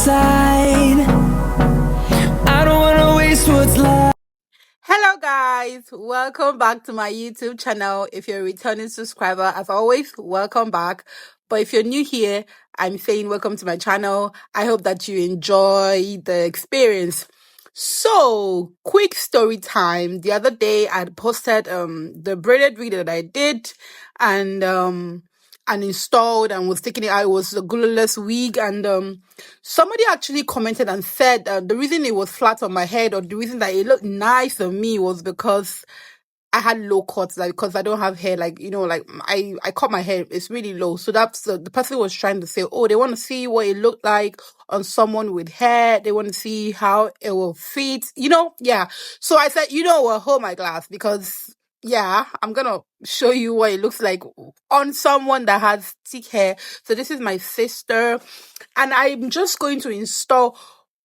side. I don't wanna waste what's left. Hello guys, welcome back to my YouTube channel. If you're a returning subscriber, as always, welcome back. But if you're new here, I'm saying welcome to my channel. I hope that you enjoy the experience. So, quick story time. The other day I posted the braided wig that I did and installed and was taking it out. It was a glueless wig, and somebody actually commented and said the reason it was flat on my head, or the reason that it looked nice on me, was because I had low cuts, like because I don't have hair, like like I cut my hair, it's really low. So that's the person was trying to say, oh, they want to see what it looked like on someone with hair. They want to see how it will fit, yeah. So I said, what, hold my glass, because yeah, I'm gonna show you what it looks like on someone that has thick hair. So this is my sister, and I'm just going to install,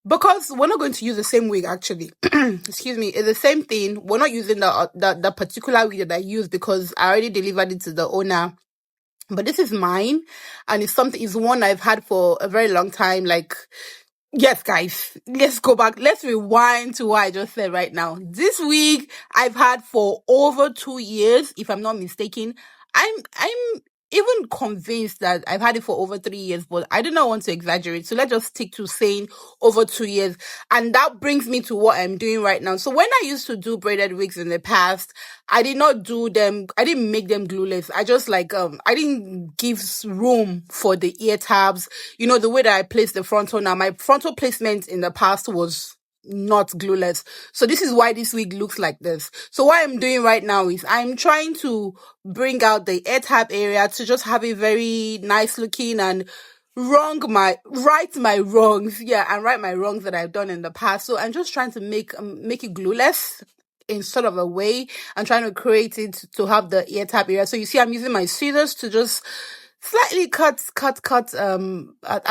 because we're not going to use the same wig actually. Excuse me, it's the same thing. We're not using the particular wig that I use because I already delivered it to the owner. But this is mine, and it's one I've had for a very long time. Like, yes, guys, let's go back. Let's rewind to what I just said right now. This wig I've had for over 2 years, if I'm not mistaken. I'm even convinced that I've had it for over 3 years, but I do not want to exaggerate. So let's just stick to saying over 2 years. And that brings me to what I'm doing right now. So when I used to do braided wigs in the past, I did not do them, I didn't make them glueless. I just I didn't give room for the ear tabs. The way that I placed the frontal now, my frontal placement in the past was not glueless. So this is why this wig looks like this. So what I'm doing right now is I'm trying to bring out the ear tab area to just have it very nice looking, and right my wrongs, yeah, and right my wrongs that I've done in the past. So I'm just trying to make it glueless in sort of a way. I'm trying to create it to have the ear tab area. So you see, I'm using my scissors to just slightly cut at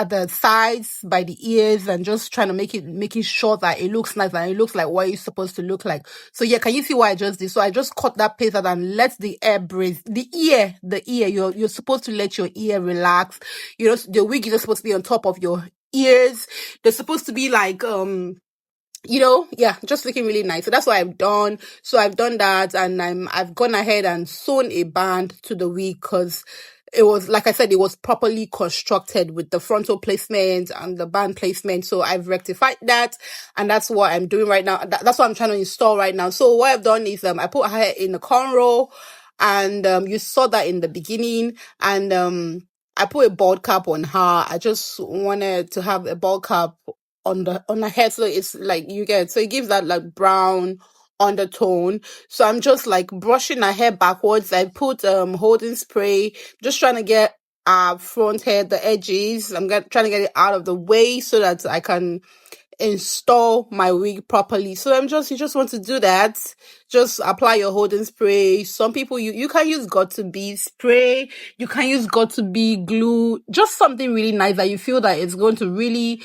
the sides by the ears, and just trying to making sure that it looks nice and it looks like what it's supposed to look like. So yeah, can you see what I just did? So I just cut that place out and let the air breathe. The ear, you're supposed to let your ear relax. The wig is supposed to be on top of your ears. They're supposed to be like yeah, just looking really nice. So that's what I've done. So I've done that, and I've gone ahead and sewn a band to the wig, because it was, like I said, it was properly constructed with the frontal placement and the band placement. So I've rectified that, and that's what I'm doing right now. That's what I'm trying to install right now. So what I've done is I put her in a cornrow, and you saw that in the beginning, and I put a bald cap on her. I just wanted to have a bald cap on her head, so it's like so it gives that like brown undertone. So I'm just like brushing her hair backwards. I put holding spray, just trying to get front hair, the edges. Trying to get it out of the way so that I can install my wig properly. So you just want to do that. Just apply your holding spray. Some people, you can use got to be spray, you can use got to be glue, just something really nice that you feel that it's going to really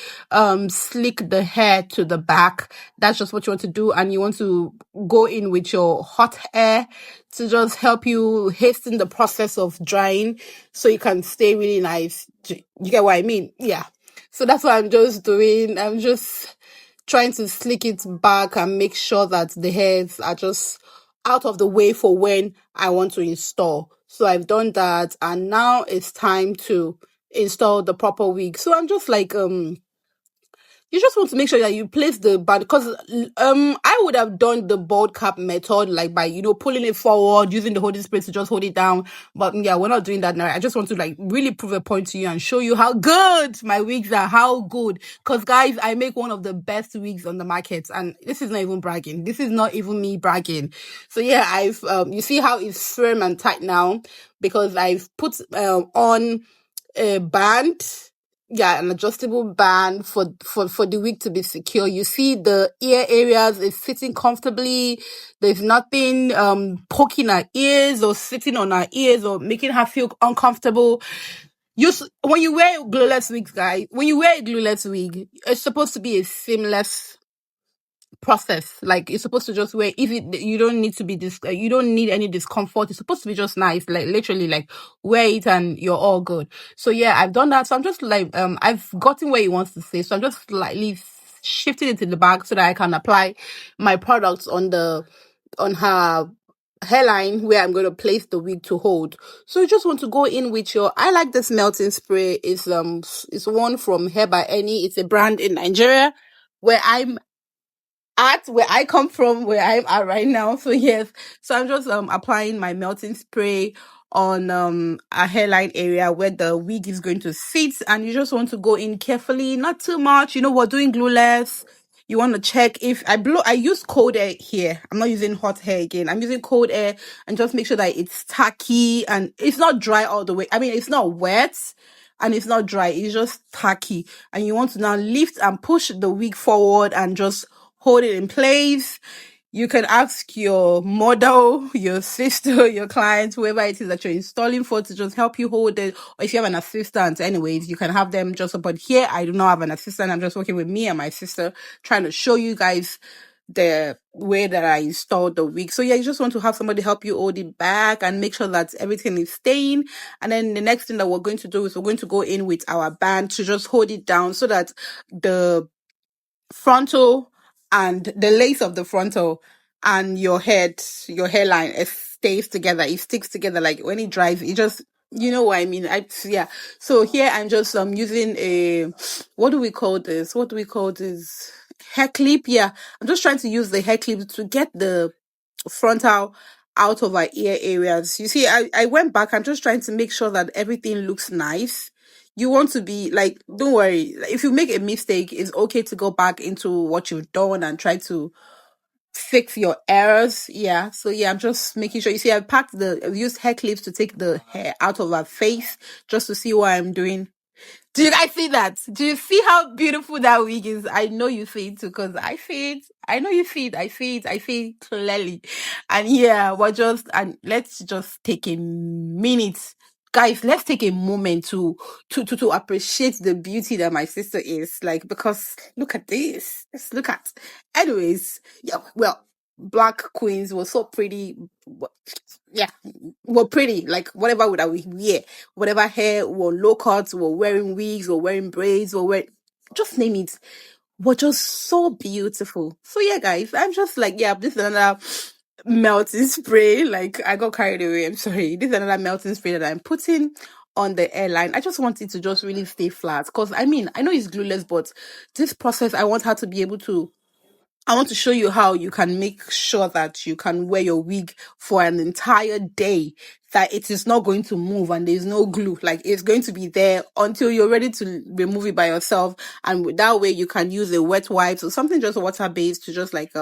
slick the hair to the back. That's just what you want to do, and you want to go in with your hot air to just help you hasten the process of drying, so you can stay really nice. You get what I mean? Yeah. So that's what I'm just doing. I'm just trying to slick it back and make sure that the hairs are just out of the way for when I want to install. So I've done that, and now it's time to install the proper wig. So I'm just like you just want to make sure that you place the band, because I would have done the bald cap method, like by pulling it forward, using the holding spray to just hold it down. But yeah, we're not doing that now. I just want to like really prove a point to you and show you how good my wigs are, how good. Because guys, I make one of the best wigs on the market, and this is not even bragging. This is not even me bragging. So yeah, I've you see how it's firm and tight now, because I've put on a band, an adjustable band for the wig to be secure. You see the ear areas is sitting comfortably. There's nothing poking her ears or sitting on her ears or making her feel uncomfortable. When you wear glueless wigs, guys, when you wear a glueless wig, it's supposed to be a seamless process. Like it's supposed to just wear if you don't need to be you don't need any discomfort. It's supposed to be just nice, like literally like wear it and you're all good. So yeah, I've done that. So I'm just like I've gotten where he wants to say. So I'm just slightly shifting it in the bag so that I can apply my products on her hairline where I'm going to place the wig to hold. So you just want to go in with your, I like this melting spray. It's one from Hair by Any. It's a brand in Nigeria where I'm at, where I come from, where I'm at right now. So yes, so I'm just applying my melting spray on a hairline area where the wig is going to sit, and you just want to go in carefully, not too much. You know, we're doing glueless. You want to check if I use cold air here. I'm not using hot hair again. I'm using cold air and just make sure that it's tacky and it's not dry all the way. I mean, it's not wet and it's not dry. It's just tacky. And you want to now lift and push the wig forward and just hold it in place. You can ask your model, your sister, your client, whoever it is that you're installing for, to just help you hold it. Or if you have an assistant, anyways, you can have them just, but here I do not have an assistant. I'm just working with me and my sister, trying to show you guys the way that I installed the wig. So yeah, you just want to have somebody help you hold it back and make sure that everything is staying. And then the next thing that we're going to do is we're going to go in with our band to just hold it down so that the frontal and the lace of the frontal and your hairline, it stays together. It sticks together. Like when it dries, it just, you know what I mean? Yeah. So here I'm just using a, what do we call this? Hair clip. Yeah. I'm just trying to use the hair clip to get the frontal out of our ear areas. You see, I went back. I'm just trying to make sure that everything looks nice. You want to be like, don't worry. If you make a mistake, it's okay to go back into what you've done and try to fix your errors. Yeah. So yeah, I'm just making sure. You see, I've used hair clips to take the hair out of our face just to see what I'm doing. Do you guys see that? Do you see how beautiful that wig is? I know you see it too, because I see it. I know you see it. I see it. I see it clearly. And yeah, let's just take a minute. Guys, let's take a moment to appreciate the beauty that my sister is. Like, because look at this. Let's look at. Anyways, yeah, well, Black Queens were so pretty. Yeah, were pretty. Like, whatever would I wear, whatever hair, were low cuts, were wearing wigs, were wearing braids, were wearing, just name it, were just so beautiful. So yeah, guys, I'm just like, yeah, this is another melting spray. Like, I got carried away. I'm sorry. This is another melting spray that I'm putting on the airline. I just want it to just really stay flat. Because I mean, I know it's glueless, but this process, I want her to be able to, I want to show you how you can make sure that you can wear your wig for an entire day, that it is not going to move and there's no glue. Like, it's going to be there until you're ready to remove it by yourself. And that way you can use a wet wipe or something just water based to just like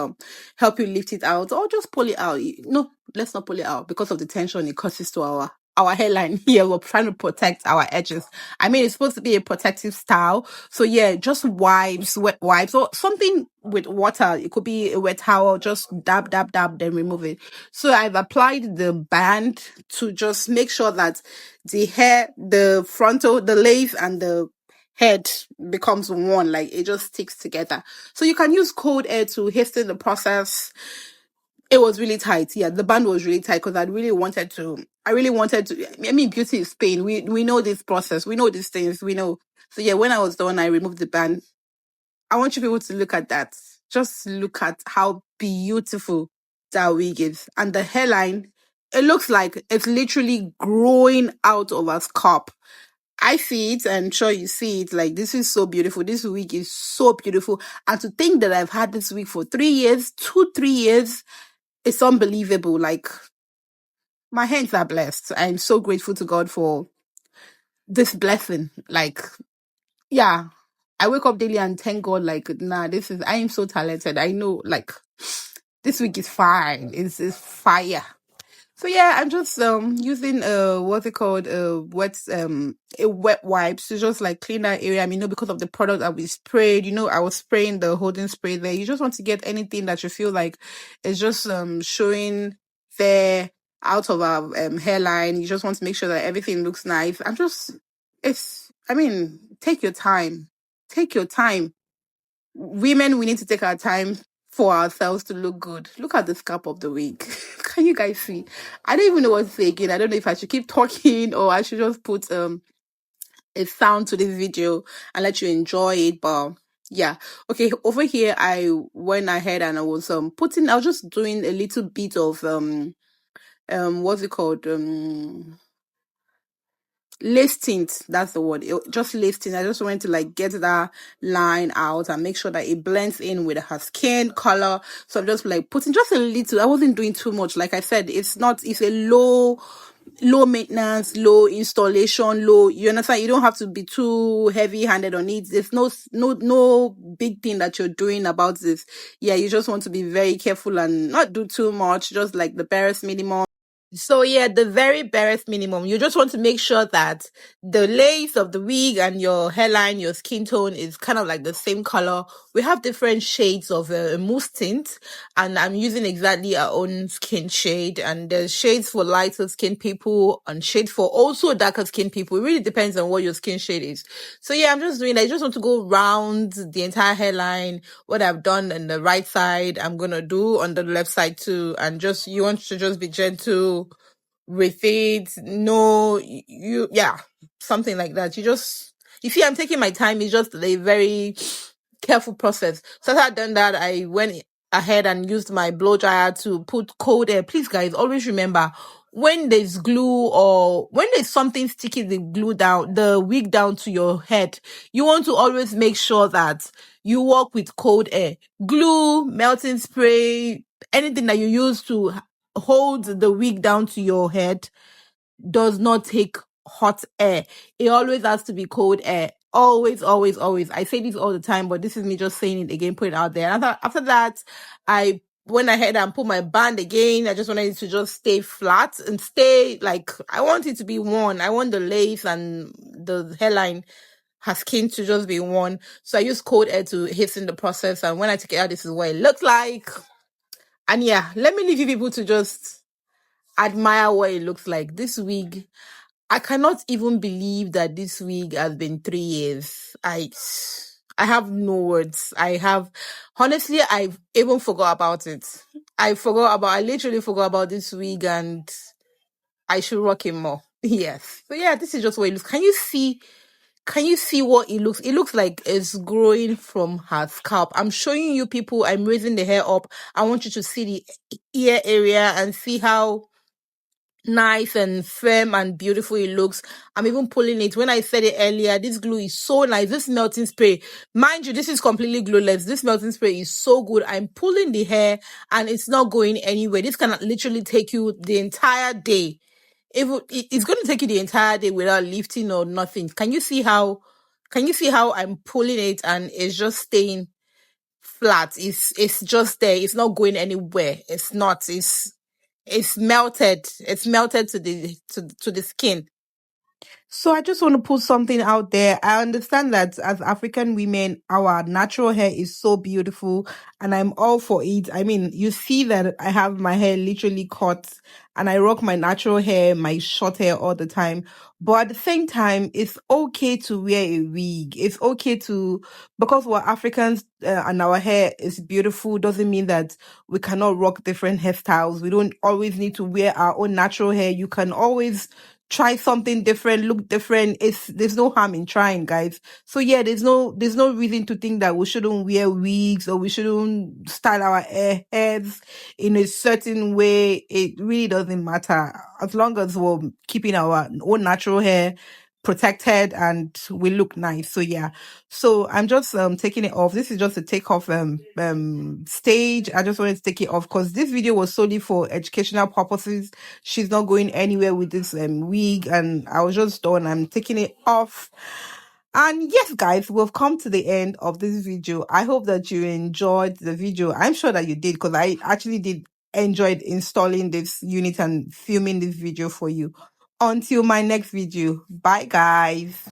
help you lift it out, or just pull it out. No, let's not pull it out because of the tension it causes to our hairline here. We're trying to protect our edges. I mean, it's supposed to be a protective style. So yeah, just wipes, wet wipes, or something with water. It could be a wet towel, just dab, dab, dab, then remove it. So I've applied the band to just make sure that the hair, the frontal, the lace and the head becomes one, like it just sticks together. So you can use cold air to hasten the process. It was really tight. Yeah, the band was really tight because I really wanted to. I mean, beauty is pain. We know this process. We know these things. We know. So yeah, when I was done, I removed the band. I want you people to look at that. Just look at how beautiful that wig is, and the hairline. It looks like it's literally growing out of a scalp. I see it, and I'm sure you see it. Like, this is so beautiful. This wig is so beautiful, and to think that I've had this wig for 3 years, 3 years. It's unbelievable. Like, my hands are blessed. I'm so grateful to God for this blessing. Like, yeah, I wake up daily and thank God. Like, nah, I am so talented. I know, like, this week is fine. It's fire. So yeah, I'm just using what's it called, a wet wipes to just like clean that area. I mean, because of the product that we sprayed, I was spraying the holding spray there. You just want to get anything that you feel like is just showing there out of our hairline. You just want to make sure that everything looks nice. Take your time. Take your time. Women, we need to take our time for ourselves to look good. Look at the scalp of the wig. Can you guys see? I don't even know what to say again. I don't know if I should keep talking or I should just put a sound to this video and let you enjoy it. But yeah, okay, over here I went ahead and I was I was just doing a little bit of what's it called, lace tint. That's the word. Just lace tint. I just wanted to like get that line out and make sure that it blends in with her skin color. So I'm just like putting just a little. I wasn't doing too much. Like I said, it's a low maintenance, low installation, low, you understand? You don't have to be too heavy handed on it. There's no big thing that you're doing about this. Yeah, you just want to be very careful and not do too much, just like the barest minimum. So yeah, the very barest minimum. You just want to make sure that the lace of the wig and your hairline, your skin tone is kind of like the same color. We have different shades of mousse tint, and I'm using exactly our own skin shade. And there's shades for lighter skin people and shades for also darker skin people. It really depends on what your skin shade is. So yeah, I'm just doing that. I just want to go round the entire hairline. What I've done on the right side, I'm gonna do on the left side too. And you want to just be gentle with it. No, yeah, something like that. You see, I'm taking my time. It's just a very careful process. So as I've done that, I went ahead and used my blow dryer to put cold air. Please guys, always remember, when there's glue or when there's something sticking the wig down to your head, you want to always make sure that you work with cold air. Glue, melting spray, anything that you use to hold the wig down to your head does not take hot air. It always has to be cold air. Always, always, always. I say this all the time, but this is me just saying it again, put it out there. After that, I went ahead and put my band again. I just wanted it to just stay flat and stay like, I want it to be worn. I want the lace and the hairline, her skin to just be worn. So I use cold air to hasten the process. And when I take it out, this is what it looks like. And yeah, let me leave you people to just admire what it looks like. This wig, I cannot even believe that this wig has been 3 years. I have no words. Honestly, I even forgot about it. I literally forgot about this wig, and I should rock it more. Yes. So yeah, this is just what it looks. Can you see what it looks? It looks like it's growing from her scalp. I'm showing you people. I'm raising the hair up. I want you to see the ear area and see how nice and firm and beautiful it looks. I'm even pulling it. When I said it earlier, this glue is so nice. This melting spray, mind you, this is completely glueless. This melting spray is so good. I'm pulling the hair and it's not going anywhere. This can literally take you the entire day. It's going to take you the entire day without lifting or nothing. Can you see how I'm pulling it and it's just staying flat? It's just there. It's not going anywhere. It's melted. It's melted to the skin. So I just want to put something out there. I understand that as African women, our natural hair is so beautiful and I'm all for it. I mean, you see that I have my hair literally cut and I rock my natural hair, my short hair all the time. But at the same time, it's okay to wear a wig. It's okay because we're Africans and our hair is beautiful doesn't mean that we cannot rock different hairstyles. We don't always need to wear our own natural hair. You can always try something different, look different. There's no harm in trying, guys. So yeah, there's no reason to think that we shouldn't wear wigs or we shouldn't style our heads in a certain way. It really doesn't matter as long as we're keeping our own natural hair protected and we look nice. So yeah, so I'm just taking it off. This is just a takeoff stage. I just wanted to take it off because this video was solely for educational purposes. She's not going anywhere with this wig and I was just done. I'm taking it off. And yes, guys, we've come to the end of this video. I hope that you enjoyed the video. I'm sure that you did because I actually did enjoy installing this unit and filming this video for you. Until my next video. Bye, guys.